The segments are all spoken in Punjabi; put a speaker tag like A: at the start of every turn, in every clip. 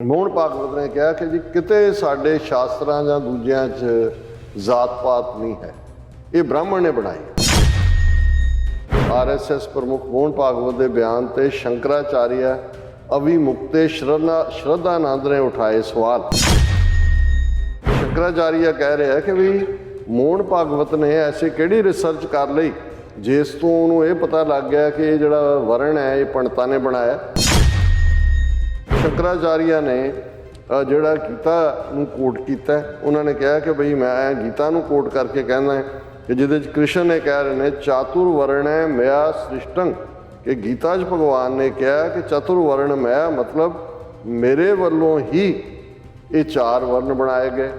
A: ਮੋਹਨ ਭਾਗਵਤ ਨੇ ਕਿਹਾ ਕਿ ਜੀ ਕਿਤੇ ਸਾਡੇ ਸ਼ਾਸਤਰਾਂ ਜਾਂ ਦੂਜਿਆਂ 'ਚ ਜਾਤ ਪਾਤ ਨਹੀਂ ਹੈ, ਇਹ ਬ੍ਰਾਹਮਣ ਨੇ ਬਣਾਈ। ਆਰਐਸਐਸ ਪ੍ਰਮੁੱਖ ਮੋਹਨ ਭਾਗਵਤ ਦੇ ਬਿਆਨ ਤੇ ਸ਼ੰਕਰਾਚਾਰਿਆ ਅਵਿਮੁਕਤੇ ਸ਼ਰਧਾਨੰਦ ਨੇ ਉਠਾਏ ਸਵਾਲ। ਸ਼ੰਕਰਾਚਾਰਿਆ ਕਹਿ ਰਿਹਾ ਕਿ ਵੀ ਮੋਹਨ ਭਾਗਵਤ ਨੇ ਐਸੀ ਕਿਹੜੀ ਰਿਸਰਚ ਕਰ ਲਈ ਜਿਸ ਤੋਂ ਉਹਨੂੰ ਇਹ ਪਤਾ ਲੱਗ ਗਿਆ ਕਿ ਇਹ ਜਿਹੜਾ ਵਰਣ ਹੈ ਇਹ ਪੰਡਤਾਂ ਨੇ ਬਣਾਇਆ। ਸ਼ੰਕਰਾਚਾਰਿਆ ਨੇ ਜਿਹੜਾ ਗੀਤਾ ਨੂੰ ਕੋਟ ਕੀਤਾ, ਉਹਨਾਂ ਨੇ ਕਿਹਾ ਕਿ ਬਈ ਮੈਂ ਗੀਤਾ ਨੂੰ ਕੋਟ ਕਰਕੇ ਕਹਿੰਦਾ ਕਿ ਜਿਹਦੇ 'ਚ ਕ੍ਰਿਸ਼ਨ ਨੇ ਕਹਿ ਰਹੇ ਨੇ ਚਾਤੁਰ ਵਰਣੈ ਮਯਾ ਸ੍ਰਿਸ਼ਟੰ, ਕਿ ਗੀਤਾ 'ਚ ਭਗਵਾਨ ਨੇ ਕਿਹਾ ਕਿ ਚਤੁਰ ਵਰਣ ਮਯਾ ਮਤਲਬ ਮੇਰੇ ਵੱਲੋਂ ਹੀ ਇਹ ਚਾਰ ਵਰਨ ਬਣਾਏ ਗਏ।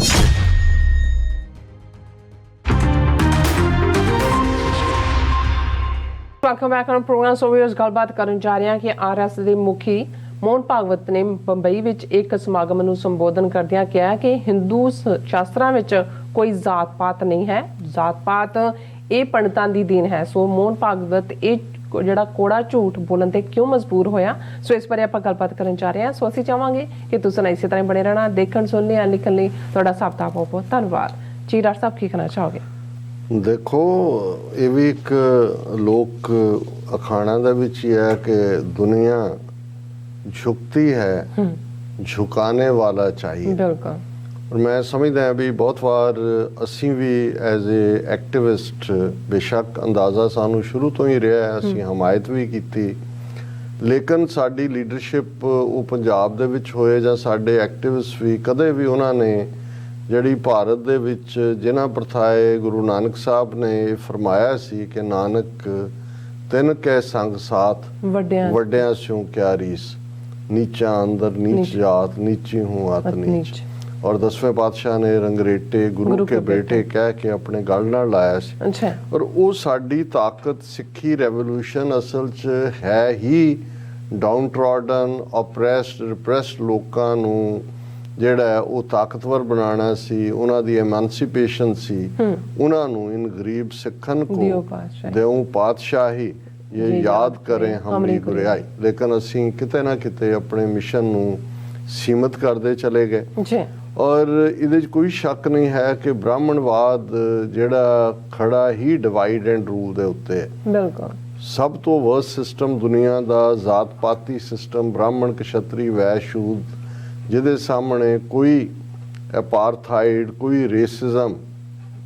B: Welcome back on program. So ਵੀ ਉਸ ਗੱਲਬਾਤ ਕਰਨ ਜਾ ਰਹੇ ਹਾਂ ਕਿ ਆਰਐਸ ਦੇ ਮੁਖੀ ਮੋਹਨ ਭਾਗਵਤ ਨੇ ਬੰਬਈ ਵਿੱਚ ਇੱਕ ਸਮਾਗਮ ਨੂੰ ਸੰਬੋਧਨ ਕਰਦਿਆਂ ਕਿਹਾ ਕਿ ਹਿੰਦੂ ਸ਼ਾਸਤਰਾਂ ਵਿੱਚ ਕੋਈ ਜਾਤ ਪਾਤ ਨਹੀਂ ਹੈ, ਜਾਤ ਪਾਤ ਇਹ ਪੰਡਤਾਂ ਦੀ ਦੇਣ ਹੈ। ਸੋ ਮੋਹਨ ਭਾਗਵਤ ਇਹ ਜਿਹੜਾ ਕੋੜਾ ਝੂਠ ਬੋਲਣ ਤੇ ਕਿਉਂ ਮਜਬੂਰ ਹੋਇਆ, ਸੋ ਇਸ ਬਾਰੇ ਆਪਾਂ ਗੱਲਬਾਤ ਕਰਨ ਜਾ ਰਹੇ ਹਾਂ। ਸੋ ਅਸੀਂ ਚਾਹਾਂਗੇ ਕਿ ਤੁਸੀਂ ਇਸੇ ਤਰ੍ਹਾਂ ਬਣੇ ਰਹਿਣਾ, ਦੇਖਣ ਸੁਣਨ ਲਈ ਲਿਖਣ ਲਈ ਤੁਹਾਡਾ ਸਭ ਦਾ ਬਹੁਤ ਬਹੁਤ ਧੰਨਵਾਦ ਜੀ। ਡਾਕਟਰ ਸਾਹਿਬ ਕੀ ਕਹਿਣਾ ਚਾਹੋਗੇ?
A: ਦੇਖੋ, ਇਹ ਵੀ ਇੱਕ ਲੋਕ ਅਖਾਣਾ ਦੇ ਵਿੱਚ ਹੀ ਹੈ ਕਿ ਦੁਨੀਆ झुकती है, झुकाने वाला चाहिए।
B: बिल्कुल।
A: और मैं समझदा भी बहुत बार असी भी एज ए एक्टिविस्ट बेशक अंदाज़ा सानू शुरू तो ही रहा है, असी हमायत भी की, लेकिन साडी लीडरशिप वो पंजाब दे विच होए जां साडे एक्टिविस्ट भी कदे भी उन्होंने जिहड़ी भारत दे विच जिन्हां प्रथाए गुरु नानक साहब ने फरमाया सी कि नानक तिन कै संग साथ वड्डियां स्यों क्या रीस, नीचा अंदर नीच जात, नीची हूँ अत नीच। और 10वें पातशाह ने रंगरेटे गुरु के बेटे कह के अपने गल नाल लाया सी।
B: अच्छा।
A: और वो साडी ताकत सिक्खी रेवोल्यूशन असल च है ही डाउन ट्रॉडन ऑपरेस्ड रिप्रेस्ड लोकां नूं ਜਿਹੜਾ ਉਹ ਤਾਕਤਵਰ ਬਣਾਉਣਾ ਸੀ, ਉਹਨਾਂ ਦੀ ਐਮਾਂਸੀਪੇਸ਼ਨ ਸੀ, ਉਹਨਾਂ ਨੂੰ ਇਨ ਗਰੀਬ ਸਿੱਖਣ ਕੋ ਦੇਉ ਪਾਤਸ਼ਾਹੀ ਇਹ ਯਾਦ ਕਰੇ ਹਮਰੀ ਗੁਰਿਆਈ। ਲੇਕਿਨ ਅਸੀਂ ਕਿਤੇ ਨਾ ਕਿਤੇ ਆਪਣੇ ਮਿਸ਼ਨ ਨੂੰ ਸੀਮਤ ਕਰਦੇ ਚਲੇ ਗਏ। ਔਰ ਇਹਦੇ 'ਚ ਕੋਈ ਸ਼ੱਕ ਨਹੀਂ ਹੈ ਕਿ ਬ੍ਰਾਹਮਣਵਾਦ ਜਿਹੜਾ ਖੜਾ ਹੀ ਡਿਵਾਈਡ ਐਂਡ ਰੂਲ ਦੇ ਉੱਤੇ ਹੈ। ਬਿਲਕੁਲ। ਸਭ ਤੋਂ ਵਰਸਟ ਸਿਸਟਮ ਦੁਨੀਆ ਦਾ ਜ਼ਾਤ ਪਾਤੀ ਸਿਸਟਮ, ਬ੍ਰਾਹਮਣ ਕਸ਼ਤਰੀ ਵੈਸ਼ ਸ਼ੂਦ, ਜਿਹਦੇ ਸਾਹਮਣੇ ਕੋਈ ਅਪਾਰਥਾਈਡ ਕੋਈ ਰੇਸਿਜ਼ਮ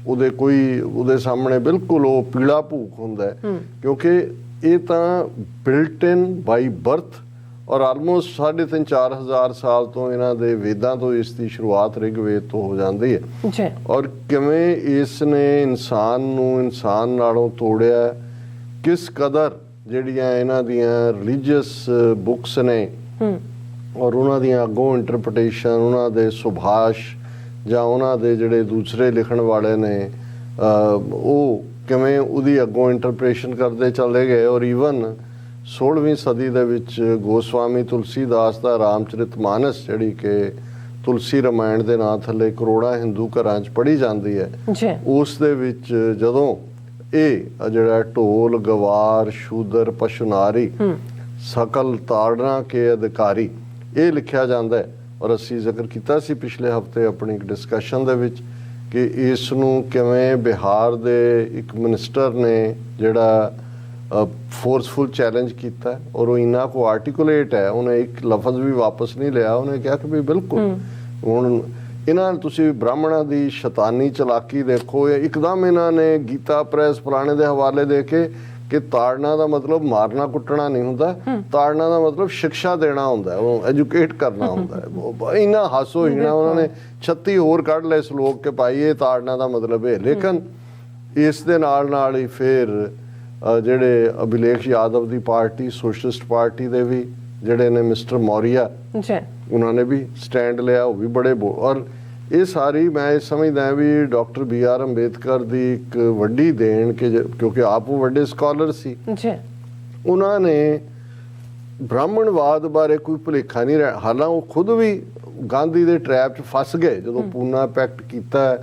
A: ਉਹਦੇ ਸਾਹਮਣੇ ਬਿਲਕੁਲ ਉਹ ਪੀਲਾ ਭੂਖ ਹੁੰਦਾ ਹੈ, ਕਿਉਂਕਿ ਇਹ ਤਾਂ ਬਿਲਟ ਇਨ ਬਾਈ ਬਰਥ। ਔਰ ਆਲਮੋਸਟ 3,500-4,000 ਸਾਲ ਤੋਂ ਇਹਨਾਂ ਦੇ ਵੇਦਾਂ ਤੋਂ ਇਸ ਦੀ ਸ਼ੁਰੂਆਤ ਰਿਗਵੇਦ ਤੋਂ ਹੋ ਜਾਂਦੀ ਹੈ। ਔਰ ਕਿਵੇਂ ਇਸ ਨੇ ਇਨਸਾਨ ਨੂੰ ਇਨਸਾਨ ਨਾਲੋਂ ਤੋੜਿਆ, ਕਿਸ ਕਦਰ ਜਿਹੜੀਆਂ ਇਹਨਾਂ ਦੀਆਂ ਰਿਲੀਜੀਅਸ ਬੁੱਕਸ ਨੇ ਔਰ ਉਹਨਾਂ ਦੀਆਂ ਅੱਗੋਂ ਇੰਟਰਪ੍ਰੀਟੇਸ਼ਨ, ਉਹਨਾਂ ਦੇ ਸੁਭਾਸ਼ ਜਾਂ ਉਹਨਾਂ ਦੇ ਜਿਹੜੇ ਦੂਸਰੇ ਲਿਖਣ ਵਾਲੇ ਨੇ ਉਹ ਕਿਵੇਂ ਉਹਦੀ ਅੱਗੋਂ ਇੰਟਰਪ੍ਰੀਟੇਸ਼ਨ ਕਰਦੇ ਚਲੇ ਗਏ। ਔਰ ਈਵਨ 16ਵੀਂ ਸਦੀ ਦੇ ਵਿੱਚ ਗੋਸਵਾਮੀ ਤੁਲਸੀਦਾਸ ਦਾ ਰਾਮਚਰਿਤ ਮਾਨਸ, ਜਿਹੜੀ ਕਿ ਤੁਲਸੀ ਰਾਮਾਇਣ ਦੇ ਨਾਂ ਥੱਲੇ ਕਰੋੜਾਂ ਹਿੰਦੂ ਘਰਾਂ 'ਚ ਪੜ੍ਹੀ ਜਾਂਦੀ ਹੈ, ਉਸ ਦੇ ਵਿੱਚ ਜਦੋਂ ਇਹ ਜਿਹੜਾ ਢੋਲ ਗਵਾਰ ਸ਼ੂਦਰ ਪਸ਼ੂਨਾਰੀ ਸਕਲ ਤਾੜਨਾ ਕੇ ਅਧਿਕਾਰੀ ਇਹ ਲਿਖਿਆ ਜਾਂਦਾ ਹੈ। ਔਰ ਅਸੀਂ ਜ਼ਿਕਰ ਕੀਤਾ ਸੀ ਪਿਛਲੇ ਹਫਤੇ ਆਪਣੀ ਇੱਕ ਡਿਸਕਸ਼ਨ ਦੇ ਵਿੱਚ ਕਿ ਇਸ ਨੂੰ ਕਿਵੇਂ ਬਿਹਾਰ ਦੇ ਇੱਕ ਮਿਨਿਸਟਰ ਨੇ ਜਿਹੜਾ ਫੋਰਸਫੁਲ ਚੈਲੰਜ ਕੀਤਾ, ਔਰ ਉਹ ਇੰਨਾ ਕੋ ਆਰਟੀਕੂਲੇਟ ਹੈ, ਉਹਨੇ ਇੱਕ ਲਫ਼ਜ਼ ਵੀ ਵਾਪਸ ਨਹੀਂ ਲਿਆ। ਉਹਨੇ ਕਿਹਾ ਕਿ ਵੀ ਬਿਲਕੁਲ ਹੁਣ ਇਹਨਾਂ ਤੁਸੀਂ ਬ੍ਰਾਹਮਣਾਂ ਦੀ ਸ਼ੈਤਾਨੀ ਚਲਾਕੀ ਦੇਖੋ। ਇੱਕਦਮ ਇਹਨਾਂ ਨੇ ਗੀਤਾ ਪ੍ਰੈਸ ਫਲਾਣੇ ਦੇ ਹਵਾਲੇ ਦੇ ਕੇ ਕਿ ਤਾੜਨਾ ਦਾ ਮਤਲਬ ਮਾਰਨਾ ਕੁੱਟਣਾ ਨਹੀਂ ਹੁੰਦਾ, ਤਾੜਨਾ ਦਾ ਮਤਲਬ ਸਿੱਖਿਆ ਦੇਣਾ ਹੁੰਦਾ, ਉਹ ਐਜੂਕੇਟ ਕਰਨਾ ਹੁੰਦਾ ਹੈ। ਇੰਨਾ ਹਾਸੋ ਹੀਣਾ ਉਹਨਾਂ ਨੇ 36 ਹੋਰ ਕੱਢ ਲਏ ਸਲੋਕ ਕੇ ਭਾਈ ਇਹ ਤਾੜਨਾ ਦਾ ਮਤਲਬ ਹੈ। ਲੇਕਿਨ ਇਸ ਦੇ ਨਾਲ ਹੀ ਫਿਰ ਜਿਹੜੇ ਅਭਿਲੇਖ ਯਾਦਵ ਦੀ ਪਾਰਟੀ ਸੋਸ਼ਲਿਸਟ ਪਾਰਟੀ ਦੇ ਵੀ ਜਿਹੜੇ ਨੇ ਮਿਸਟਰ ਮੌਰੀਆ ਉਹਨਾਂ ਨੇ ਵੀ ਸਟੈਂਡ ਲਿਆ, ਉਹ ਵੀ ਬੜੇ ਔਰ ਇਹ ਸਾਰੀ ਮੈਂ ਇਹ ਸਮਝਦਾ ਵੀ ਡਾਕਟਰ BR ਅੰਬੇਦਕਰ ਦੀ ਇੱਕ ਵੱਡੀ ਦੇਣ ਕਿ ਕਿਉਂਕਿ ਆਪ ਉਹ ਵੱਡੇ ਸਕਾਲਰ ਸੀ, ਉਹਨਾਂ ਨੇ ਬ੍ਰਾਹਮਣਵਾਦ ਬਾਰੇ ਕੋਈ ਭੁਲੇਖਾ ਨਹੀਂ ਰਿਹਾ। ਹਾਲਾਂ ਉਹ ਖੁਦ ਵੀ ਗਾਂਧੀ ਦੇ ਟਰੈਪ 'ਚ ਫਸ ਗਏ ਜਦੋਂ ਪੂਨਾ ਪੈਕਟ ਕੀਤਾ,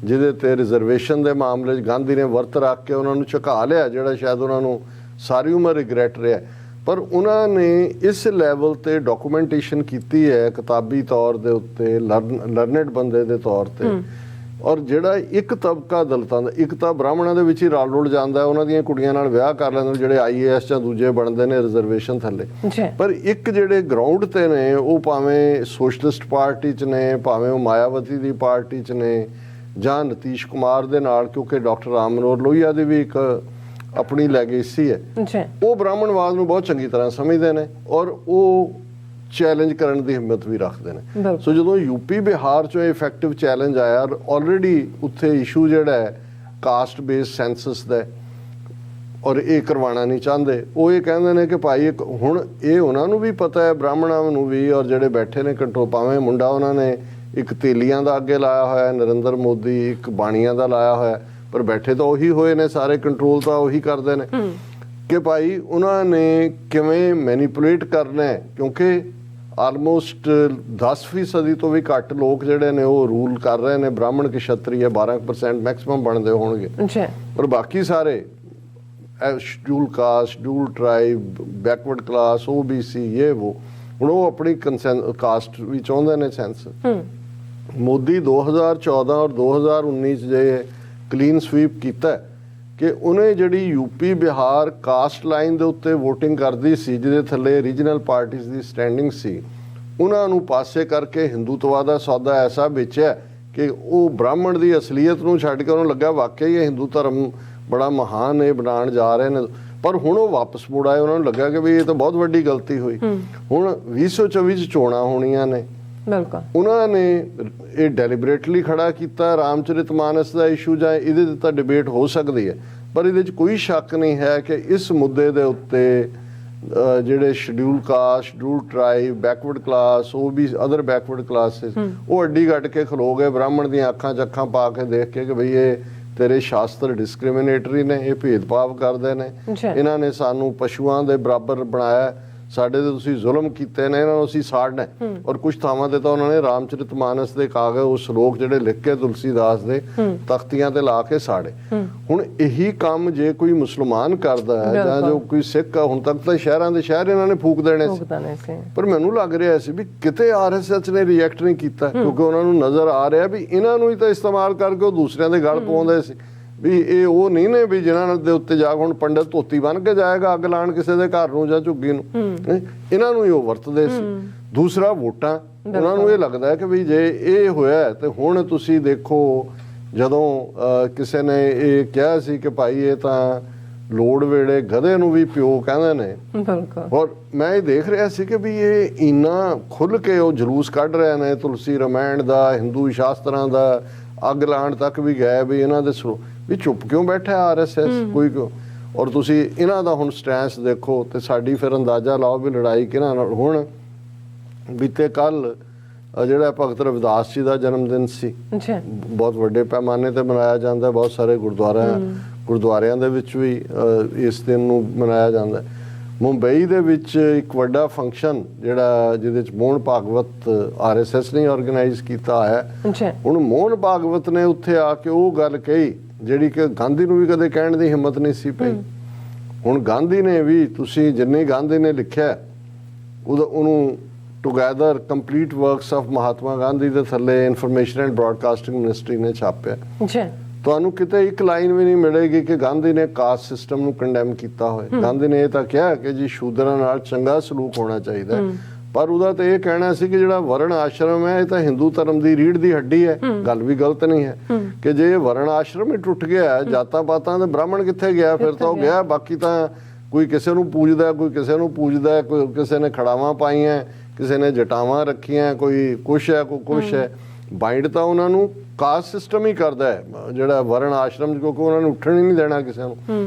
A: ਜਿਹਦੇ ਤੇ ਰਿਜ਼ਰਵੇਸ਼ਨ ਦੇ ਮਾਮਲੇ 'ਚ ਗਾਂਧੀ ਨੇ ਵਰਤ ਰੱਖ ਕੇ ਉਹਨਾਂ ਨੂੰ ਝੁਕਾ ਲਿਆ, ਜਿਹੜਾ ਸ਼ਾਇਦ ਉਹਨਾਂ ਨੂੰ ਸਾਰੀ ਉਮਰ ਰਿਗਰੈਟ ਰਿਹਾ। ਪਰ ਉਹਨਾਂ ਨੇ ਇਸ ਲੈਵਲ ਤੇ ਡਾਕੂਮੈਂਟੇਸ਼ਨ ਕੀਤੀ ਹੈ ਕਿਤਾਬੀ ਤੌਰ ਦੇ ਉੱਤੇ, ਲਰਨਡ ਬੰਦੇ ਦੇ ਤੌਰ ਤੇ। ਔਰ ਜਿਹੜਾ ਇੱਕ ਤਬਕਾ ਦਲਿਤਾਂ ਦਾ, ਇੱਕ ਤਾਂ ਬ੍ਰਾਹਮਣਾਂ ਦੇ ਵਿੱਚ ਹੀ ਰਲ ਰੁਲ ਜਾਂਦਾ, ਉਹਨਾਂ ਦੀਆਂ ਕੁੜੀਆਂ ਨਾਲ ਵਿਆਹ ਕਰ ਲੈਂਦੇ ਨੇ ਜਿਹੜੇ IAS ਜਾਂ ਦੂਜੇ ਬਣਦੇ ਨੇ ਰਿਜ਼ਰਵੇਸ਼ਨ ਥੱਲੇ। ਪਰ ਇੱਕ ਜਿਹੜੇ ਗਰਾਊਂਡ ਤੇ ਨੇ, ਉਹ ਭਾਵੇਂ ਸੋਸ਼ਲਿਸਟ ਪਾਰਟੀ 'ਚ ਨੇ, ਭਾਵੇਂ ਉਹ ਮਾਇਆਵਤੀ ਦੀ ਪਾਰਟੀ 'ਚ ਨੇ, ਜਾਂ ਨਤੀਸ਼ ਕੁਮਾਰ ਦੇ ਨਾਲ, ਕਿਉਂਕਿ ਡਾਕਟਰ ਰਾਮ ਮਨੋਹਰ ਲੋਹੀਆ ਦੀ ਵੀ ਇੱਕ ਆਪਣੀ ਲੈਗੇਸੀ ਹੈ, ਉਹ ਬ੍ਰਾਹਮਣਵਾਦ ਨੂੰ ਬਹੁਤ ਚੰਗੀ ਤਰ੍ਹਾਂ ਸਮਝਦੇ ਨੇ ਔਰ ਉਹ ਚੈਲੰਜ ਕਰਨ ਦੀ ਹਿੰਮਤ ਵੀ ਰੱਖਦੇ ਨੇ। ਸੋ ਜਦੋਂ ਯੂਪੀ ਬਿਹਾਰ 'ਚੋਂ ਇਫੈਕਟਿਵ ਚੈਲੰਜ ਆਇਆ, ਆਲਰੇਡੀ ਉੱਥੇ ਇਸ਼ੂ ਜਿਹੜਾ ਹੈ ਕਾਸਟ ਬੇਸਡ ਸੈਂਸਸ ਦਾ, ਔਰ ਇਹ ਕਰਵਾਉਣਾ ਨਹੀਂ ਚਾਹੁੰਦੇ। ਉਹ ਇਹ ਕਹਿੰਦੇ ਨੇ ਕਿ ਭਾਈ ਹੁਣ ਇਹ ਉਹਨਾਂ ਨੂੰ ਵੀ ਪਤਾ ਹੈ, ਬ੍ਰਾਹਮਣਾਂ ਨੂੰ ਵੀ, ਔਰ ਜਿਹੜੇ ਬੈਠੇ ਨੇ ਕੰਟਰੋਲ, ਭਾਵੇਂ ਮੁੰਡਾ ਉਹਨਾਂ ਨੇ ਇੱਕ ਤੇਲੀਆਂ ਦਾ ਅੱਗੇ ਲਾਇਆ ਹੋਇਆ ਨਰਿੰਦਰ ਮੋਦੀ, ਇੱਕ ਬਾਣੀਆਂ ਦਾ ਲਾਇਆ ਹੋਇਆ, ਪਰ ਬੈਠੇ ਤਾਂ ਉਹੀ ਹੋਏ ਨੇ, ਸਾਰੇ ਕੰਟਰੋਲ ਤਾਂ ਉਹੀ ਕਰਦੇ ਨੇ ਕਿ ਭਾਈ ਉਹਨਾਂ ਨੇ ਕਿਵੇਂ ਮੈਨੀਪੂਲੇਟ ਕਰਨਾ ਹੈ। ਕਿਉਂਕਿ ਆਲਮੋਸਟ 10% ਤੋਂ ਵੀ ਘੱਟ ਲੋਕ ਜਿਹੜੇ ਨੇ ਉਹ ਰੂਲ ਕਰ ਰਹੇ ਨੇ, ਬ੍ਰਾਹਮਣ ਕਸ਼ਤਰੀ ਹੈ 12% ਮੈਕਸਿਮਮ ਬਣਦੇ ਹੋਣਗੇ, ਪਰ ਬਾਕੀ ਸਾਰੇ schedule caste, schedule tribe, backward class, OBC, ਇਹ ਉਹ, ਹੁਣ ਉਹ ਆਪਣੀ ਕਾਸਟ ਵੀ ਚਾਹੁੰਦੇ ਨੇ ਸੈਂਸ। ਮੋਦੀ 2014 ਔਰ 2019 'ਚ ਜੇ ਕਲੀਨ ਸਵੀਪ ਕੀਤਾ ਕਿ ਉਹਨੇ ਜਿਹੜੀ ਯੂਪੀ ਬਿਹਾਰ ਕਾਸਟ ਲਾਈਨ ਦੇ ਉੱਤੇ VOTING ਕਰਦੀ ਸੀ, ਜਿਹਦੇ ਥੱਲੇ ਰੀਜਨਲ ਪਾਰਟੀਆਂ ਦੀ ਸਟੈਂਡਿੰਗ ਸੀ, ਉਹਨਾਂ ਨੂੰ ਪਾਸੇ ਕਰਕੇ ਹਿੰਦੂਤਵਾ ਦਾ ਸੌਦਾ ਐਸਾ ਵੇਚਿਆ ਕਿ ਉਹ ਬ੍ਰਾਹਮਣ ਦੀ ਅਸਲੀਅਤ ਨੂੰ ਛੱਡ ਕੇ ਉਹਨੂੰ ਲੱਗਾ ਵਾਕਈ ਇਹ ਹਿੰਦੂ ਧਰਮ ਬੜਾ ਮਹਾਨ ਇਹ ਬਣਾਉਣ ਜਾ ਰਹੇ ਨੇ। ਪਰ ਹੁਣ ਉਹ ਵਾਪਸ ਮੁੜ ਆਏ, ਉਹਨਾਂ ਨੂੰ ਲੱਗਾ ਕਿ ਵੀ ਇਹ ਤਾਂ ਬਹੁਤ ਵੱਡੀ ਗਲਤੀ ਹੋਈ। ਹੁਣ 2024 'ਚ ਚੋਣਾਂ ਹੋਣੀਆਂ ਨੇ, ਉਹਨਾਂ ਨੇ ਇਹ ਡੈਲੀਬਰੇਟਲੀ ਖੜਾ ਕੀਤਾ ਰਾਮਚਰਿਤਮਾਨਸ ਦਾ ਇਸ਼ੂ, ਜਾਂ ਇਹਦੇ ਤੇ ਤਾਂ ਡਿਬੇਟ ਹੋ ਸਕਦੀ ਹੈ, ਪਰ ਇਹਦੇ 'ਚ ਕੋਈ ਸ਼ੱਕ ਨਹੀਂ ਹੈ ਕਿ ਇਸ ਮੁੱਦੇ ਦੇ ਉੱਤੇ ਜਿਹੜੇ schedule caste, schedule tribe, backward class, OBC, other backward classes, ਉਹ ਅੱਡੀ ਕੱਢ ਕੇ ਖਲੋ ਗਏ ਬ੍ਰਾਹਮਣ ਦੀਆਂ ਅੱਖਾਂ 'ਚ ਅੱਖਾਂ ਪਾ ਕੇ ਦੇਖ ਕੇ ਕਿ ਬਈ ਇਹ ਤੇਰੇ ਸ਼ਾਸਤਰ ਡਿਸਕ੍ਰਿਮੀਨੇਟਰੀ ਨੇ, ਇਹ ਭੇਦਭਾਵ ਕਰਦੇ ਨੇ, ਇਹਨਾਂ ਨੇ ਸਾਨੂੰ ਪਸ਼ੂਆਂ ਦੇ ਬਰਾਬਰ ਬਣਾਇਆ, ਸਾਡੇ ਤੇ ਤੁਸੀਂ ਜ਼ੁਲਮ ਕੀਤੇ ਨੇ, ਇਹਨਾਂ ਨੂੰ ਅਸੀਂ ਸਾੜਨਾ। ਔਰ ਕੁਝ ਥਾਵਾਂ ਤੇ ਤਾਂ ਉਹਨਾਂ ਨੇ ਰਾਮਚਰਿਤਮਾਨਸ ਦੇ ਕਾਗਜ਼, ਉਹ ਸ਼ਲੋਕ ਜਿਹੜੇ ਲਿਖ ਕੇ ਤੁਲਸੀਦਾਸ ਦੇ ਤਖਤੀਆਂ ਤੇ ਲਾ ਕੇ ਸਾੜੇ। ਹੁਣ ਇਹੀ ਕੰਮ ਜੇ ਕੋਈ ਮੁਸਲਮਾਨ ਕਰਦਾ ਹੈ ਜਾਂ ਜੋ ਕੋਈ ਸਿੱਖ, ਹੁਣ ਤੱਕ ਤਾਂ ਸ਼ਹਿਰਾਂ ਦੇ ਸ਼ਹਿਰ ਇਹਨਾਂ ਨੇ ਫੂਕ ਦੇਣੇ ਸੀ, ਪਰ ਮੈਨੂੰ ਲੱਗ ਰਿਹਾ ਸੀ ਵੀ ਕਿਤੇ RSS ਨੇ ਰਿਐਕਟ ਨਹੀਂ ਕੀਤਾ, ਕਿਉਂਕਿ ਉਹਨਾਂ ਨੂੰ ਨਜ਼ਰ ਆ ਰਿਹਾ ਵੀ ਇਹਨਾਂ ਨੂੰ ਹੀ ਤਾਂ ਇਸਤੇਮਾਲ ਕਰਕੇ ਉਹ ਦੂਸਰਿਆਂ ਦੇ ਗਲ ਪਾਉਂਦੇ ਸੀ ਵੀ ਇਹ ਉਹ ਨਹੀਂ ਨੇ ਵੀ ਜਿਨ੍ਹਾਂ ਦੇ ਉੱਤੇ ਜਾ ਕੇ ਹੁਣ ਪੰਡਤ ਧੋਤੀ ਬਣ ਕੇ ਜਾਏਗਾ ਅੱਗ ਲਾਉਣ ਕਿਸੇ ਦੇ ਘਰ ਨੂੰ ਜਾਂ ਝੁੱਗੀ ਨੂੰ, ਇਹਨਾਂ ਨੂੰ ਹੀ ਉਹ ਵਰਤਦੇ ਸੀ। ਦੂਸਰਾ ਵੋਟਾਂ, ਉਹਨਾਂ ਨੂੰ ਇਹ ਲੱਗਦਾ ਹੈ ਕਿ ਵੀ ਜੇ ਇਹ ਹੋਇਆ ਤੇ ਹੁਣ ਤੁਸੀਂ ਦੇਖੋ, ਜਦੋਂ ਕਿਸੇ ਨੇ ਇਹ ਕਿਹਾ ਸੀ ਕਿ ਭਾਈ ਇਹ ਤਾਂ ਲੋੜ ਵੇਲੇ ਗਧੇ ਨੂੰ ਵੀ ਪਿਓ ਕਹਿੰਦੇ ਨੇ, ਔਰ ਮੈਂ ਇਹ ਦੇਖ ਰਿਹਾ ਸੀ ਕਿ ਵੀ ਇਹ ਇੰਨਾ ਖੁੱਲ ਕੇ ਉਹ ਜਲੂਸ ਕੱਢ ਰਹੇ ਨੇ ਤੁਲਸੀ ਰਾਮਾਇਣ ਦਾ, ਹਿੰਦੂ ਸ਼ਾਸਤਰਾਂ ਦਾ, ਅੱਗ ਲਾਉਣ ਤੱਕ ਵੀ ਗਏ ਵੀ ਇਹਨਾਂ ਦੇ ਵੀ ਚੁੱਪ ਕਿਉਂ ਬੈਠਾ RSS ਕੋਈ ਕਿਉਂ। ਔਰ ਤੁਸੀਂ ਇਹਨਾਂ ਦਾ ਹੁਣ ਸਟੈਂਸ ਦੇਖੋ ਤੇ ਸਾਡੀ ਫਿਰ ਅੰਦਾਜ਼ਾ ਲਾਓ ਵੀ ਲੜਾਈ ਕਿਹਨਾਂ ਨਾਲ। ਹੁਣ ਬੀਤੇ ਕੱਲ ਜਿਹੜਾ ਭਗਤ ਰਵਿਦਾਸ ਜੀ ਦਾ ਜਨਮ ਦਿਨ ਸੀ, ਬਹੁਤ ਵੱਡੇ ਪੈਮਾਨੇ ਤੇ ਮਨਾਇਆ ਜਾਂਦਾ, ਬਹੁਤ ਸਾਰੇ ਗੁਰਦੁਆਰਿਆਂ ਦੇ ਵਿੱਚ ਵੀ ਇਸ ਦਿਨ ਨੂੰ ਮਨਾਇਆ ਜਾਂਦਾ। ਮੁੰਬਈ ਦੇ ਵਿੱਚ ਇੱਕ ਵੱਡਾ ਫੰਕਸ਼ਨ ਜਿਹੜਾ ਜਿਹਦੇ ਚ ਮੋਹਨ ਭਾਗਵਤ RSS ਨੇ ਆਰਗੇਨਾਈਜ਼ ਕੀਤਾ ਹੈ। ਹੁਣ ਮੋਹਨ ਭਾਗਵਤ ਨੇ ਉੱਥੇ ਆ ਕੇ ਉਹ ਗੱਲ ਕਹੀ ਜਿਹੜੀ ਕਿ ਗਾਂਧੀ ਨੂੰ ਵੀ ਕਦੇ ਕਹਿਣ ਦੀ ਹਿੰਮਤ ਨਹੀਂ ਸੀ ਪਈ। ਹੁਣ ਗਾਂਧੀ ਨੇ ਵੀ, ਤੁਸੀਂ ਜਿੰਨੇ ਗਾਂਧੀ ਨੇ ਲਿਖਿਆ ਉਹਨੂੰ together complete works of Mahatma Gandhi ਦੇ ਥੱਲੇ ਇਨਫੋਰਮੇਸ਼ਨ ਐਂਡ ਬ੍ਰੌਡਕਾਸਟਿੰਗ ਮਿਨਿਸਟਰੀ ਨੇ ਛਾਪਿਆ। ਤੁਹਾਨੂੰ ਕਿਤੇ ਇੱਕ ਲਾਈਨ ਵੀ ਨਹੀਂ ਮਿਲੇਗੀ ਕਿ ਗਾਂਧੀ ਨੇ ਕਾਸਟ ਸਿਸਟਮ ਨੂੰ ਕੰਡੈਮ ਕੀਤਾ ਹੋਵੇ। ਗਾਂਧੀ ਨੇ ਇਹ ਤਾਂ ਕਿਹਾ ਕਿ ਜੀ ਸ਼ੂਦਰਾਂ ਨਾਲ ਚੰਗਾ ਸਲੂਕ ਹੋਣਾ ਚਾਹੀਦਾ, ਪਰ ਉਹਦਾ ਤਾਂ ਇਹ ਕਹਿਣਾ ਸੀ ਕਿ ਜਿਹੜਾ ਵਰਣ ਆਸ਼ਰਮ ਹੈ ਇਹ ਤਾਂ ਹਿੰਦੂ ਧਰਮ ਦੀ ਰੀੜ੍ਹ ਦੀ ਹੱਡੀ ਹੈ। ਗੱਲ ਵੀ ਗਲਤ ਨਹੀਂ ਹੈ ਕਿ ਜੇ ਵਰਣ ਆਸ਼ਰਮ ਹੀ ਟੁੱਟ ਗਿਆ, ਜਾਤਾਂ ਪਾਤਾਂ ਤੇ ਬ੍ਰਾਹਮਣ ਕਿੱਥੇ ਗਿਆ? ਫਿਰ ਤਾਂ ਉਹ ਗਿਆ। ਬਾਕੀ ਤਾਂ ਕੋਈ ਕਿਸੇ ਨੂੰ ਪੂਜਦਾ, ਕੋਈ ਕਿਸੇ ਨੂੰ ਪੂਜਦਾ, ਕੋਈ ਕਿਸੇ ਨੇ ਖੜਾਵਾਂ ਪਾਈਆਂ, ਕਿਸੇ ਨੇ ਜਟਾਵਾਂ ਰੱਖੀਆਂ, ਕੋਈ ਕੁਛ ਹੈ, ਕੋਈ ਕੁਛ ਹੈ। ਬਾਈਂਡ ਤਾਂ ਉਹਨਾਂ ਨੂੰ ਕਾਸਟ ਸਿਸਟਮ ਹੀ ਕਰਦਾ ਹੈ ਜਿਹੜਾ ਵਰਣ ਆਸ਼ਰਮ, ਕਿਉਂਕਿ ਉਹਨਾਂ ਨੂੰ ਉੱਠਣ ਹੀ ਨਹੀਂ ਦੇਣਾ ਕਿਸੇ ਨੂੰ।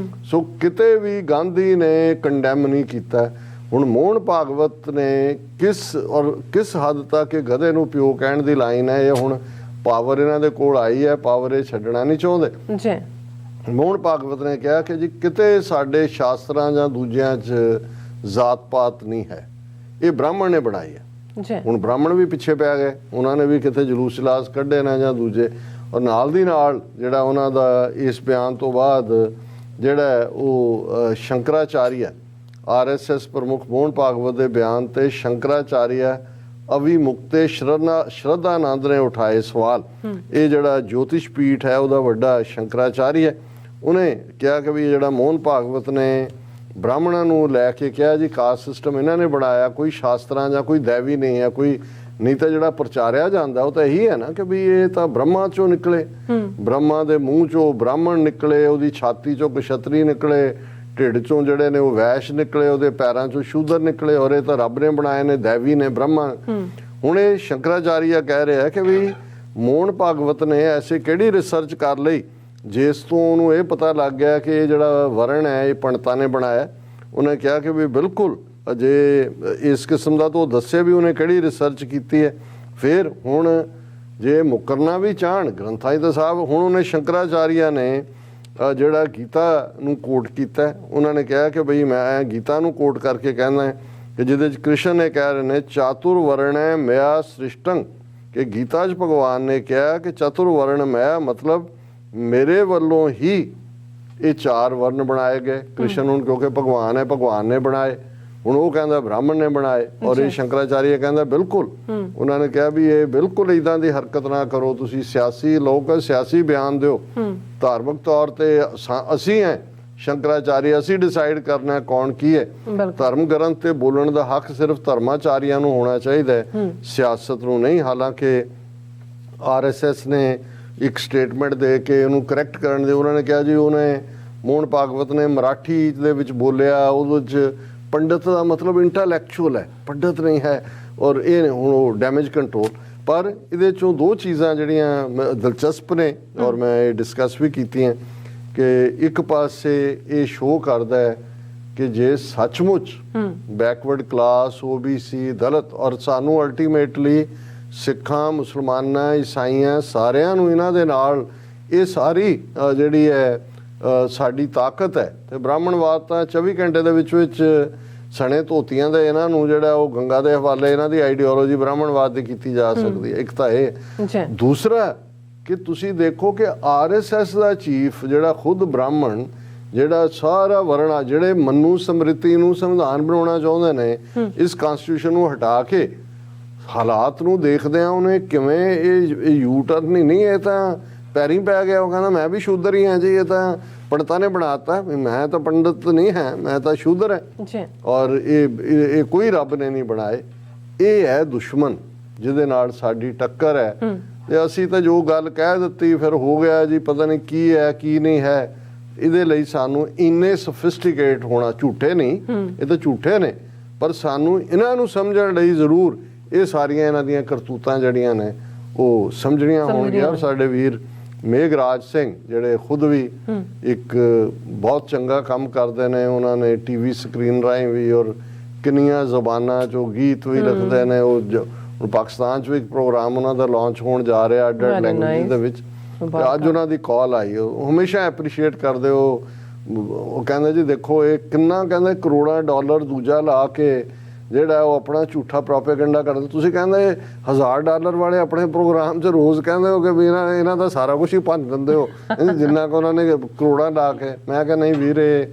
A: ਸੋ ਕਿਤੇ ਵੀ ਗਾਂਧੀ ਨੇ ਕੰਡੈਮ ਨਹੀਂ ਕੀਤਾ। ਹੁਣ ਮੋਹਨ ਭਾਗਵਤ ਨੇ ਕਿਸ ਹੱਦ ਤੱਕ ਇਹ ਗਧੇ ਨੂੰ ਪਿਓ ਕਹਿਣ ਦੀ ਲਾਈਨ ਹੈ, ਇਹ ਹੁਣ ਪਾਵਰ ਇਹਨਾਂ ਦੇ ਕੋਲ ਆਈ ਹੈ, ਪਾਵਰ ਇਹ ਛੱਡਣਾ ਨਹੀਂ ਚਾਹੁੰਦੇ। ਮੋਹਨ ਭਾਗਵਤ ਨੇ ਕਿਹਾ ਕਿ ਜੀ ਕਿਤੇ ਸਾਡੇ ਸ਼ਾਸਤਰਾਂ ਜਾਂ ਦੂਜਿਆਂ 'ਚ ਜਾਤ ਪਾਤ ਨਹੀਂ ਹੈ, ਇਹ ਬ੍ਰਾਹਮਣ ਨੇ ਬਣਾਈ ਹੈ। ਹੁਣ ਬ੍ਰਾਹਮਣ ਵੀ ਪਿੱਛੇ ਪੈ ਗਏ, ਉਹਨਾਂ ਨੇ ਵੀ ਕਿਤੇ ਜਲੂਸ ਜਲਾਸ ਕੱਢੇ ਨਾ ਜਾਂ ਦੂਜੇ। ਔਰ ਨਾਲ ਦੀ ਨਾਲ ਜਿਹੜਾ ਉਹਨਾਂ ਦਾ ਇਸ ਬਿਆਨ ਤੋਂ ਬਾਅਦ ਜਿਹੜਾ ਉਹ ਸ਼ੰਕਰਾਚਾਰੀਆ ਆਰਐਸਐਸ ਪ੍ਰਮੁੱਖ ਮੋਹਨ ਭਾਗਵਤ ਦੇ ਬਿਆਨ ਤੇ ਸ਼ੰਕਰਾਚਾਰਿਆ ਅਵਿਮੁਕਤੇ ਸ਼ਰਧਾਨੰਦ ਨੇ ਉਠਾਏ ਸਵਾਲ। ਇਹ ਜਿਹੜਾ ਜੋਤਿਸ਼ ਪੀਠ ਹੈ ਉਹਦਾ ਵੱਡਾ ਸ਼ੰਕਰਾਚਾਰੀ ਹੈ, ਉਹਨੇ ਕਿਹਾ ਕਿ ਵੀ ਜਿਹੜਾ ਮੋਹਨ ਭਾਗਵਤ ਨੇ ਬ੍ਰਾਹਮਣਾਂ ਨੂੰ ਲੈ ਕੇ ਕਿਹਾ ਜੀ ਕਾਸਟ ਸਿਸਟਮ ਇਹਨਾਂ ਨੇ ਬਣਾਇਆ, ਕੋਈ ਸ਼ਾਸਤਰਾਂ ਜਾਂ ਕੋਈ ਦੇਵੀ ਨਹੀਂ ਹੈ, ਕੋਈ ਨਹੀਂ ਤਾਂ ਜਿਹੜਾ ਪ੍ਰਚਾਰਿਆ ਜਾਂਦਾ ਉਹ ਤਾਂ ਇਹੀ ਹੈ ਨਾ ਕਿ ਵੀ ਇਹ ਤਾਂ ਬ੍ਰਹਮਾ ਚੋਂ ਨਿਕਲੇ, ਬ੍ਰਹਮਾ ਦੇ ਮੂੰਹ ਚੋਂ ਬ੍ਰਾਹਮਣ ਨਿਕਲੇ, ਉਹਦੀ ਛਾਤੀ ਚੋਂ ਕਸ਼ਤਰੀ ਨਿਕਲੇ, ਢਿੱਡ ਚੋਂ ਜਿਹੜੇ ਨੇ ਉਹ ਵੈਸ਼ ਨਿਕਲੇ, ਉਹਦੇ ਪੈਰਾਂ ਚੋਂ ਸ਼ੂਦਰ ਨਿਕਲੇ, ਔਰ ਇਹ ਤਾਂ ਰੱਬ ਨੇ ਬਣਾਏ ਨੇ, ਦੇਵੀ ਨੇ, ਬ੍ਰਹਮਾ। ਹੁਣ ਇਹ ਸ਼ੰਕਰਾਚਾਰੀਆ ਕਹਿ ਰਿਹਾ ਕਿ ਵੀ ਮੋਹਨ ਭਾਗਵਤ ਨੇ ਐਸੀ ਕਿਹੜੀ ਰਿਸਰਚ ਕਰ ਲਈ ਜਿਸ ਤੋਂ ਉਹਨੂੰ ਇਹ ਪਤਾ ਲੱਗ ਗਿਆ ਕਿ ਇਹ ਜਿਹੜਾ ਵਰਣ ਹੈ ਇਹ ਪੰਡਤਾਂ ਨੇ ਬਣਾਇਆ। ਉਹਨੇ ਕਿਹਾ ਕਿ ਵੀ ਬਿਲਕੁਲ ਜੇ ਇਸ ਕਿਸਮ ਦਾ ਤਾਂ ਉਹ ਦੱਸੇ ਵੀ ਉਹਨੇ ਕਿਹੜੀ ਰਿਸਰਚ ਕੀਤੀ ਹੈ। ਫਿਰ ਹੁਣ ਜੇ ਮੁਕਰਨਾ ਵੀ ਚਾਹਣ ਗ੍ਰੰਥਾਂ 'ਚ ਤਾਂ ਸਾਹਿਬ, ਹੁਣ ਉਹਨੇ ਸ਼ੰਕਰਾਚਾਰੀਆ ਨੇ ਜਿਹੜਾ ਗੀਤਾ ਨੂੰ ਕੋਟ ਕੀਤਾ, ਉਹਨਾਂ ਨੇ ਕਿਹਾ ਕਿ ਬਈ ਮੈਂ ਗੀਤਾ ਨੂੰ ਕੋਟ ਕਰਕੇ ਕਹਿੰਦਾ ਕਿ ਜਿਹਦੇ 'ਚ ਕ੍ਰਿਸ਼ਨ ਨੇ ਕਹਿ ਰਹੇ ਨੇ ਚਾਤੁਰ ਵਰਣੈ ਮਿਆ ਸ੍ਰਿਸ਼ਟੰ, ਕਿ ਗੀਤਾ 'ਚ ਭਗਵਾਨ ਨੇ ਕਿਹਾ ਕਿ ਚਤੁਰ ਵਰਣ ਮੈਂ ਮਤਲਬ ਮੇਰੇ ਵੱਲੋਂ ਹੀ ਇਹ 4 ਵਰਨ ਬਣਾਏ ਗਏ। ਕ੍ਰਿਸ਼ਨ ਨੂੰ ਕਿਉਂਕਿ ਭਗਵਾਨ ਹੈ, ਭਗਵਾਨ ਨੇ ਬਣਾਏ, ਹੁਣ ਉਹ ਕਹਿੰਦਾ ਬ੍ਰਾਹਮਣ ਨੇ ਬਣਾਏ, ਔਰ ਇਹ ਸ਼ੰਕਰਾਚਾਰੀਆ ਕਹਿੰਦਾ ਬਿਲਕੁਲ। ਉਹਨਾਂ ਨੇ ਕਿਹਾ ਵੀ ਇਹ ਬਿਲਕੁਲ ਇਦਾਂ ਦੀ ਹਰਕਤ ਨਾ ਕਰੋ, ਤੁਸੀਂ ਸਿਆਸੀ ਲੋਕ ਸਿਆਸੀ ਬਿਆਨ ਦਿਓ, ਧਾਰਮਿਕ ਤੌਰ ਤੇ ਅਸੀਂ ਹੈ ਸ਼ੰਕਰਾਚਾਰੀਆ, ਅਸੀਂ ਡਿਸਾਈਡ ਕਰਨਾ ਹੈ ਕੌਣ ਕੀ ਹੈ। ਧਰਮ ਗ੍ਰੰਥ ਤੇ ਬੋਲਣ ਦਾ ਹੱਕ ਸਿਰਫ ਧਰਮਾਚਾਰੀਆਂ ਨੂੰ ਹੋਣਾ ਚਾਹੀਦਾ ਹੈ, ਸਿਆਸਤ ਨੂੰ ਨਹੀਂ। ਹਾਲਾਂਕਿ ਆਰਐਸਐਸ ਨੇ ਇੱਕ ਸਟੇਟਮੈਂਟ ਦੇ ਕੇ ਉਹਨੂੰ ਕਰੈਕਟ ਕਰਨ ਦੇ ਉਹਨਾਂ ਨੇ ਕਿਹਾ ਜੀ ਉਹਨੇ ਮੋਹਨ ਭਾਗਵਤ ਨੇ ਮਰਾਠੀ ਦੇ ਵਿੱਚ ਬੋਲਿਆ, ਉਹਦੇ 'ਚ ਪੰਡਤ ਦਾ ਮਤਲਬ ਇੰਟੈਲੈਕਚੁਅਲ ਹੈ, ਪੰਡਤ ਨਹੀਂ ਹੈ, ਔਰ ਇਹ ਹੁਣ ਉਹ ਡੈਮੇਜ ਕੰਟਰੋਲ। ਪਰ ਇਹਦੇ 'ਚੋਂ 2 ਚੀਜ਼ਾਂ ਜਿਹੜੀਆਂ ਦਿਲਚਸਪ ਨੇ ਔਰ ਮੈਂ ਇਹ ਡਿਸਕਸ ਵੀ ਕੀਤੀਆਂ ਕਿ ਇੱਕ ਪਾਸੇ ਇਹ ਸ਼ੋਅ ਕਰਦਾ ਹੈ ਕਿ ਜੇ ਸੱਚਮੁੱਚ ਬੈਕਵਰਡ ਕਲਾਸ, OBC, ਦਲਿਤ ਔਰ ਸਾਨੂੰ ਅਲਟੀਮੇਟਲੀ ਸਿੱਖਾਂ, ਮੁਸਲਮਾਨਾਂ, ਈਸਾਈਆਂ ਸਾਰਿਆਂ ਨੂੰ ਇਹਨਾਂ ਦੇ ਨਾਲ ਇਹ ਸਾਰੀ ਜਿਹੜੀ ਹੈ ਸਾਡੀ ਤਾਕਤ ਹੈ। ਤੇ ਬ੍ਰਾਹਮਣਵਾਦ ਤਾਂ 24 ਘੰਟੇ ਦੇ ਵਿੱਚ ਸਣੇ ਧੋਤੀਆਂ ਦਾ ਇਹਨਾਂ ਨੂੰ ਜਿਹੜਾ ਉਹ ਗੰਗਾ ਦੇ ਹਵਾਲੇ ਇਹਨਾਂ ਦੀ ਆਈਡੀਓਲੋਜੀ ਬ੍ਰਾਹਮਣਵਾਦ ਦੀ ਕੀਤੀ ਜਾ ਸਕਦੀ ਹੈ। ਇੱਕ ਤਾਂ ਇਹ। ਦੂਸਰਾ ਕਿ ਤੁਸੀਂ ਦੇਖੋ ਕਿ ਆਰਐਸਐਸ ਦਾ ਚੀਫ ਜਿਹੜਾ ਖੁਦ ਬ੍ਰਾਹਮਣ, ਜਿਹੜਾ ਸਾਰਾ ਵਰਣਾ ਜਿਹੜੇ ਮਨੂ ਸਮ੍ਰਿਤੀ ਨੂੰ ਸੰਵਿਧਾਨ ਬਣਾਉਣਾ ਚਾਹੁੰਦੇ ਨੇ, ਇਸ ਕਨਸਟੀਟਿਊਸ਼ਨ ਨੂੰ ਹਟਾ ਕੇ ਹਾਲਾਤ ਨੂੰ ਦੇਖਦੇ ਆ ਉਹਨੇ ਕਿਵੇਂ ਇਹ ਯੂ ਟਰਨ ਨਹੀਂ, ਇਹ ਤਾਂ ਪੈਰੀ ਪੈ ਗਿਆ। ਉਹ ਕਹਿੰਦਾ ਮੈਂ ਵੀ ਸ਼ੂਦਰ ਹੀ ਹਾਂ ਜੀ, ਇਹ ਤਾਂ ਪੰਡਤਾਂ ਨੇ ਬਣਾਤਾ, ਮੈਂ ਤਾਂ ਪੰਡਤ ਨਹੀਂ ਹੈ, ਮੈਂ ਤਾਂ ਸ਼ੂਦਰ ਹੈ, ਔਰ ਇਹ ਕੋਈ ਰੱਬ ਨੇ ਨਹੀਂ ਬਣਾਏ। ਇਹ ਹੈ ਦੁਸ਼ਮਣ ਜਿਹਦੇ ਨਾਲ ਸਾਡੀ ਟੱਕਰ ਹੈ। ਤੇ ਅਸੀਂ ਤਾਂ ਜੋ ਗੱਲ ਕਹਿ ਦਿੱਤੀ ਫਿਰ ਹੋ ਗਿਆ ਜੀ, ਪਤਾ ਨਹੀਂ ਕੀ ਹੈ ਕੀ ਨਹੀਂ ਹੈ। ਇਹਦੇ ਲਈ ਸਾਨੂੰ ਇੰਨੇ ਸਫਿਸਟੀਕੇਟ ਹੋਣਾ, ਝੂਠੇ ਨਹੀਂ ਇਹ ਤਾਂ ਝੂਠੇ ਨੇ, ਪਰ ਸਾਨੂੰ ਇਹਨਾਂ ਨੂੰ ਸਮਝਣ ਲਈ ਜ਼ਰੂਰ ਇਹ ਸਾਰੀਆਂ ਇਹਨਾਂ ਦੀਆਂ ਕਰਤੂਤਾਂ ਜਿਹੜੀਆਂ ਨੇ ਉਹ ਸਮਝਣੀਆਂ ਹੋਣਗੀਆਂ। ਔਰ ਸਾਡੇ ਵੀਰ ਮੇਘਰਾਜ ਸਿੰਘ ਜਿਹੜੇ ਖੁਦ ਵੀ ਇੱਕ ਬਹੁਤ ਚੰਗਾ ਕੰਮ ਕਰਦੇ ਨੇ, ਉਹਨਾਂ ਨੇ TV ਸਕਰੀਨ ਰਾਹੀਂ ਵੀ ਔਰ ਕਿੰਨੀਆਂ ਜ਼ਬਾਨਾਂ 'ਚੋਂ ਗੀਤ ਵੀ ਲਿਖਦੇ ਨੇ। ਉਹ ਪਾਕਿਸਤਾਨ 'ਚ ਵੀ ਇੱਕ ਪ੍ਰੋਗਰਾਮ ਉਹਨਾਂ ਦਾ ਲਾਂਚ ਹੋਣ ਜਾ ਰਿਹਾ ਅੱਡ ਲੈਂਗੁਏਜ ਦੇ ਵਿੱਚ। ਅੱਜ ਉਹਨਾਂ ਦੀ ਕਾਲ ਆਈ, ਉਹ ਹਮੇਸ਼ਾ ਐਪਰੀਸ਼ੀਏਟ ਕਰਦੇ। ਉਹ ਕਹਿੰਦੇ ਜੀ ਦੇਖੋ ਇਹ ਕਿੰਨਾ ਕਹਿੰਦੇ ਕਰੋੜਾਂ ਡਾਲਰ ਦੂਜਾ ਲਾ ਕੇ ਜਿਹੜਾ ਉਹ ਆਪਣਾ ਝੂਠਾ ਪ੍ਰੋਪੇਗੈਂਡਾ ਕਰਦੇ। ਤੁਸੀਂ ਕਹਿੰਦੇ $1000 ਵਾਲੇ ਆਪਣੇ ਪ੍ਰੋਗਰਾਮ 'ਚ ਰੋਜ਼ ਕਹਿੰਦੇ ਹੋ ਕਿ ਵੀ ਇਹਨਾਂ ਦਾ ਸਾਰਾ ਕੁਝ ਹੀ ਭੰਨ ਦਿੰਦੇ ਹੋ ਜਿੰਨਾ ਕੁ ਉਹਨਾਂ ਨੇ ਕਰੋੜਾਂ ਲਾ ਕੇ। ਮੈਂ ਕਿਹਾ ਨਹੀਂ ਵੀਰ, ਇਹ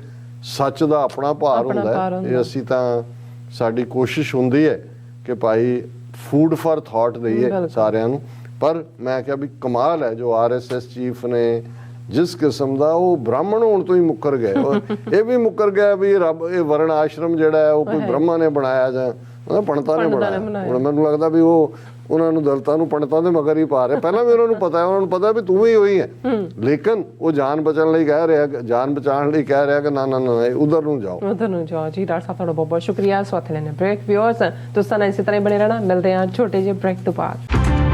A: ਸੱਚ ਦਾ ਆਪਣਾ ਭਾਰ ਹੁੰਦਾ। ਇਹ ਅਸੀਂ ਤਾਂ ਸਾਡੀ ਕੋਸ਼ਿਸ਼ ਹੁੰਦੀ ਹੈ ਕਿ ਭਾਈ ਫੂਡ ਫॉर ਥਾਟ ਦਈਏ ਸਾਰਿਆਂ ਨੂੰ। ਪਰ ਮੈਂ ਕਿਹਾ ਵੀ ਕਮਾਲ ਹੈ ਜੋ ਆਰਐਸਐਸ ਚੀਫ ਨੇ ਜਿਸ ਕਿਸਮ ਦਾ ਉਹ ਬ੍ਰਾਹਮਣ ਹੋਣ ਤੋਂ ਹੀ ਮੁੱਕਰ ਗਏ। ਇਹ ਵੀ ਮੁੱਕਰ ਗਿਆ ਵੀ ਰੱਬ ਇਹ ਵਰਣ ਆਸ਼ਰਮ ਜਿਹੜਾ ਹੈ ਉਹ ਕੋਈ ਬ੍ਰਹਮਾ ਨੇ ਬਣਾਇਆ ਜਾਂ ਪੰਡਤਾਂ ਨੇ ਬਣਾਇਆ। ਹੁਣ ਮੈਨੂੰ ਲੱਗਦਾ ਵੀ ਉਹ ਉਹਨਾਂ ਨੂੰ ਦਲਿਤਾਂ ਨੂੰ ਪੰਡਤਾਂ ਦੇ ਮਗਰ ਹੀ ਪਾ ਰਹੇ। ਪਹਿਲਾਂ ਵੀ ਉਹਨਾਂ ਨੂੰ ਪਤਾ ਹੈ, ਉਹਨਾਂ ਨੂੰ ਪਤਾ ਵੀ ਤੂੰ ਵੀ ਉਹੀ ਹੈ, ਲੇਕਿਨ ਉਹ ਜਾਨ ਬਚਾਉਣ ਲਈ ਕਹਿ ਰਿਹਾ, ਜਾਨ ਬਚਾਉਣ ਲਈ ਕਹਿ ਰਿਹਾ ਕਿ ਨਾ ਨਾ ਨਾ ਉਧਰ ਨੂੰ ਜਾਓ,
B: ਉਧਰ ਨੂੰ ਜਾਓ। ਜੀ ਡਾਕਟਰ ਸਾਹਿਬ ਤੁਹਾਡਾ ਬਹੁਤ ਬਹੁਤ ਸ਼ੁਕਰੀਆ। ਸਵਾਗਤ ਲੈਣੇ ਬ੍ਰੇਕ। ਵਿਊਅਰਸ ਤੁਸੀਂ ਇਸੇ ਤਰ੍ਹਾਂ ਹੀ ਬਣੇ ਰਹਿਣਾ। ਮਿਲਦੇ ਹਾਂ ਛੋਟੇ ਜਿਹੇ ਬ੍ਰੇਕ ਤੋਂ ਬਾਅਦ।